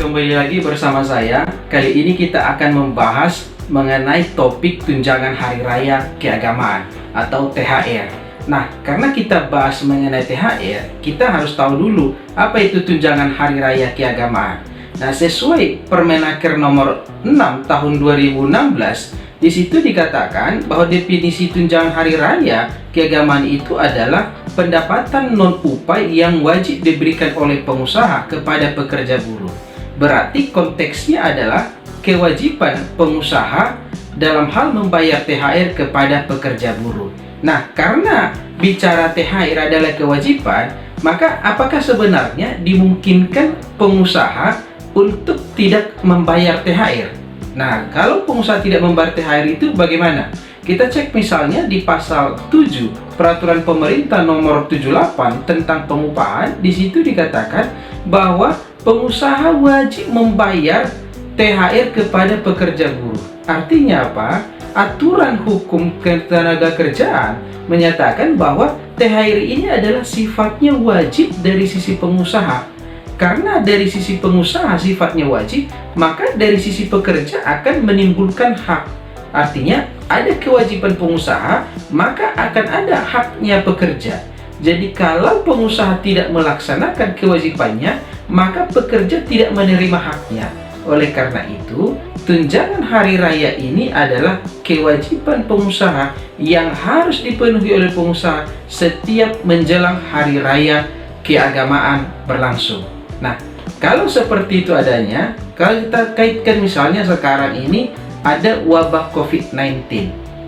kembali lagi bersama saya. Kali ini kita akan membahas mengenai topik tunjangan hari raya keagamaan atau THR. Nah, karena kita bahas mengenai THR, kita harus tahu dulu apa itu tunjangan hari raya keagamaan. Nah, sesuai Permenaker nomor 6 tahun 2016, di situ dikatakan bahwa definisi tunjangan hari raya keagamaan itu adalah pendapatan non-upah yang wajib diberikan oleh pengusaha kepada pekerja buruh. Berarti konteksnya adalah kewajiban pengusaha dalam hal membayar THR kepada pekerja buruh. Nah, karena bicara THR adalah kewajiban, maka apakah sebenarnya dimungkinkan pengusaha untuk tidak membayar THR? Nah, kalau pengusaha tidak membayar THR itu bagaimana? Kita cek misalnya di pasal 7 Peraturan Pemerintah nomor 78 tentang pengupahan. Di situ dikatakan bahwa pengusaha wajib membayar THR kepada pekerja buruh. Artinya apa? Aturan hukum ketenagakerjaan menyatakan bahwa THR ini adalah sifatnya wajib dari sisi pengusaha. Karena dari sisi pengusaha sifatnya wajib, maka dari sisi pekerja akan menimbulkan hak. Artinya, ada kewajiban pengusaha, maka akan ada haknya pekerja. Jadi, kalau pengusaha tidak melaksanakan kewajibannya, maka pekerja tidak menerima haknya. Oleh karena itu, tunjangan hari raya ini adalah kewajiban pengusaha yang harus dipenuhi oleh pengusaha setiap menjelang hari raya keagamaan berlangsung. Nah, kalau seperti itu adanya, kalau kita kaitkan misalnya sekarang ini ada wabah COVID-19.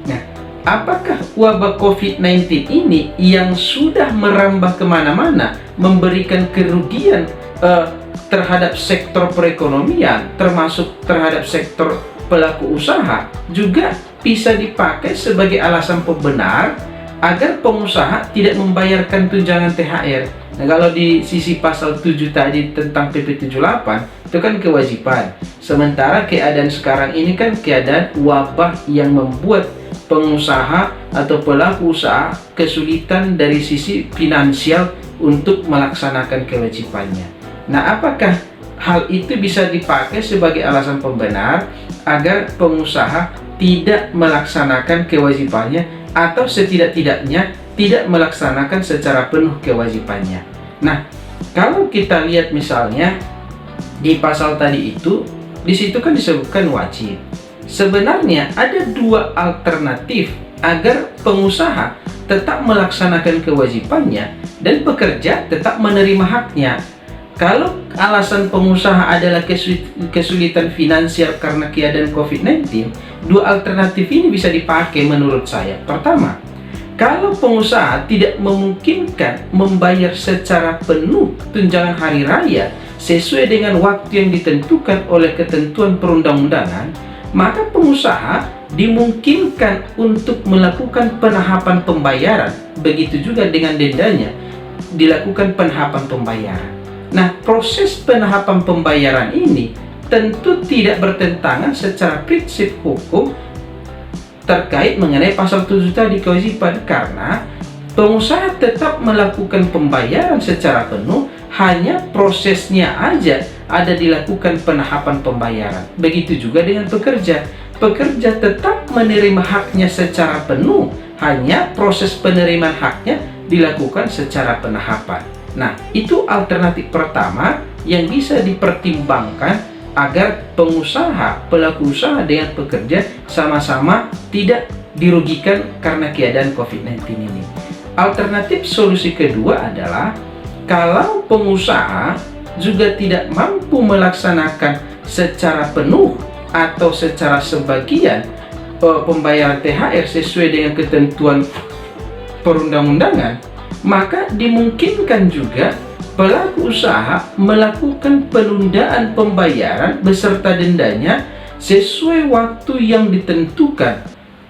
Nah, apakah wabah COVID-19 ini yang sudah merambah kemana-mana, memberikan kerugian terhadap sektor perekonomian, termasuk terhadap sektor pelaku usaha, juga bisa dipakai sebagai alasan pembenar agar pengusaha tidak membayarkan tunjangan THR. Nah, kalau di sisi pasal 7 tadi tentang PP 78, itu kan kewajiban. Sementara keadaan sekarang ini kan keadaan wabah yang membuat pengusaha atau pelaku usaha kesulitan dari sisi finansial untuk melaksanakan kewajibannya. Nah, apakah hal itu bisa dipakai sebagai alasan pembenar agar pengusaha tidak melaksanakan kewajibannya atau setidak-tidaknya tidak melaksanakan secara penuh kewajibannya? Nah, kalau kita lihat misalnya di pasal tadi itu, di situ kan disebutkan wajib. Sebenarnya ada dua alternatif agar pengusaha tetap melaksanakan kewajibannya dan pekerja tetap menerima haknya. Kalau alasan pengusaha adalah kesulitan finansial karena keadaan COVID-19, dua alternatif ini bisa dipakai menurut saya. Pertama, kalau pengusaha tidak memungkinkan membayar secara penuh tunjangan hari raya sesuai dengan waktu yang ditentukan oleh ketentuan perundang-undangan, maka pengusaha dimungkinkan untuk melakukan penahapan pembayaran. Begitu juga dengan dendanya, dilakukan penahapan pembayaran. Nah, proses penahapan pembayaran ini tentu tidak bertentangan secara prinsip hukum terkait mengenai pasal 7 tadi kewajiban, karena pengusaha tetap melakukan pembayaran secara penuh, hanya prosesnya aja ada dilakukan penahapan pembayaran. Begitu juga dengan pekerja. Pekerja tetap menerima haknya secara penuh, hanya proses penerimaan haknya dilakukan secara penahapan. Nah, itu alternatif pertama yang bisa dipertimbangkan agar pengusaha, pelaku usaha dengan pekerja sama-sama tidak dirugikan karena keadaan COVID-19 ini. Alternatif solusi kedua adalah kalau pengusaha juga tidak mampu melaksanakan secara penuh atau secara sebagian pembayaran THR sesuai dengan ketentuan perundang-undangan, maka dimungkinkan juga pelaku usaha melakukan penundaan pembayaran beserta dendanya sesuai waktu yang ditentukan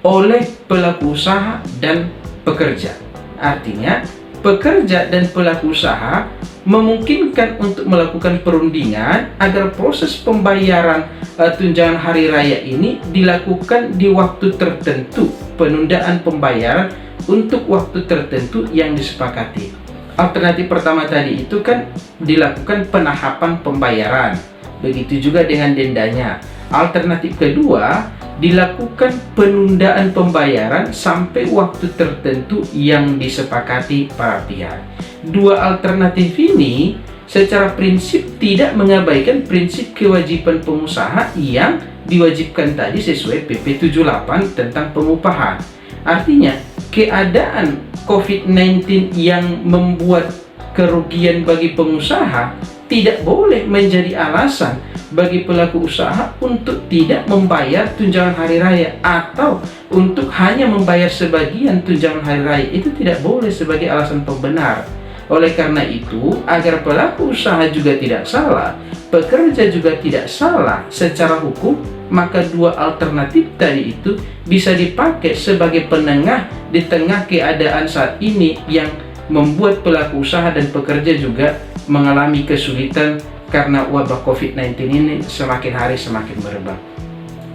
oleh pelaku usaha dan pekerja. Artinya, pekerja dan pelaku usaha memungkinkan untuk melakukan perundingan agar proses pembayaran tunjangan hari raya ini dilakukan di waktu tertentu, penundaan pembayaran untuk waktu tertentu yang disepakati. Alternatif pertama tadi itu kan dilakukan penahapan pembayaran. begitu juga dengan dendanya. Alternatif kedua, dilakukan penundaan pembayaran sampai waktu tertentu yang disepakati para pihak. Dua alternatif ini secara prinsip tidak mengabaikan prinsip kewajiban pengusaha yang diwajibkan tadi sesuai PP 78 tentang pengupahan. Artinya, keadaan COVID-19 yang membuat kerugian bagi pengusaha tidak boleh menjadi alasan bagi pelaku usaha untuk tidak membayar tunjangan hari raya atau untuk hanya membayar sebagian tunjangan hari raya. Itu tidak boleh sebagai alasan pembenar. Oleh karena itu, agar pelaku usaha juga tidak salah, pekerja juga tidak salah secara hukum, maka dua alternatif tadi itu bisa dipakai sebagai penengah di tengah keadaan saat ini yang membuat pelaku usaha dan pekerja juga mengalami kesulitan karena wabah COVID-19 ini semakin hari semakin merebak.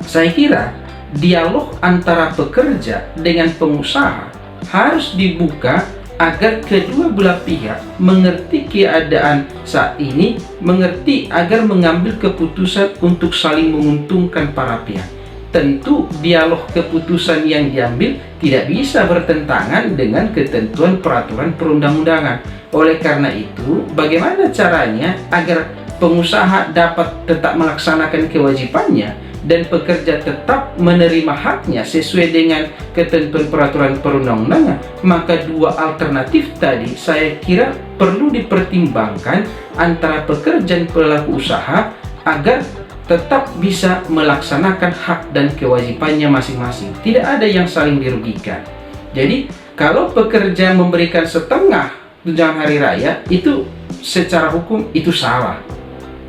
Saya kira dialog antara pekerja dengan pengusaha harus dibuka agar kedua belah pihak mengerti keadaan saat ini, mengerti agar mengambil keputusan untuk saling menguntungkan para pihak. Tentu dialog keputusan yang diambil tidak bisa bertentangan dengan ketentuan peraturan perundang-undangan. Oleh karena itu, bagaimana caranya agar pengusaha dapat tetap melaksanakan kewajibannya dan pekerja tetap menerima haknya sesuai dengan ketentuan peraturan perundang-undangan, maka dua alternatif tadi saya kira perlu dipertimbangkan antara pekerja dan pelaku usaha agar tetap bisa melaksanakan hak dan kewajibannya masing-masing. Tidak ada yang saling dirugikan. Jadi, kalau pekerja memberikan setengah tunjangan hari raya, itu secara hukum itu salah.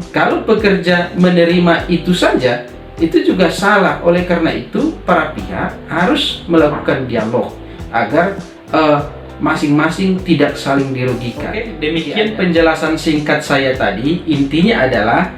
Kalau pekerja menerima itu saja, itu juga salah. Oleh karena itu, para pihak harus melakukan dialog agar masing-masing tidak saling dirugikan. Oke, demikian penjelasan singkat saya tadi. Intinya adalah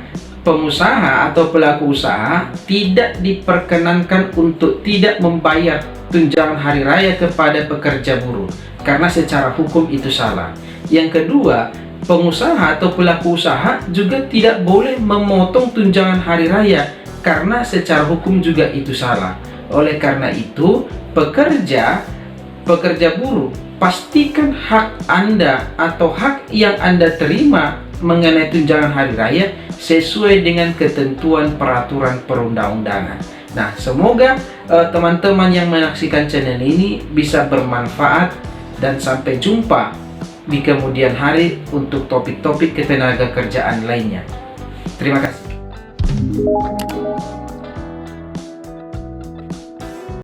pengusaha atau pelaku usaha tidak diperkenankan untuk tidak membayar tunjangan hari raya kepada pekerja buruh karena secara hukum itu salah. Yang kedua, pengusaha atau pelaku usaha juga tidak boleh memotong tunjangan hari raya karena secara hukum juga itu salah. Oleh karena itu, pekerja buruh, pastikan hak Anda atau hak yang Anda terima mengenai tunjangan hari raya sesuai dengan ketentuan peraturan perundang-undangan. Nah, semoga teman-teman yang menyaksikan channel ini bisa bermanfaat dan sampai jumpa di kemudian hari untuk topik-topik ketenaga kerjaan lainnya. Terima kasih.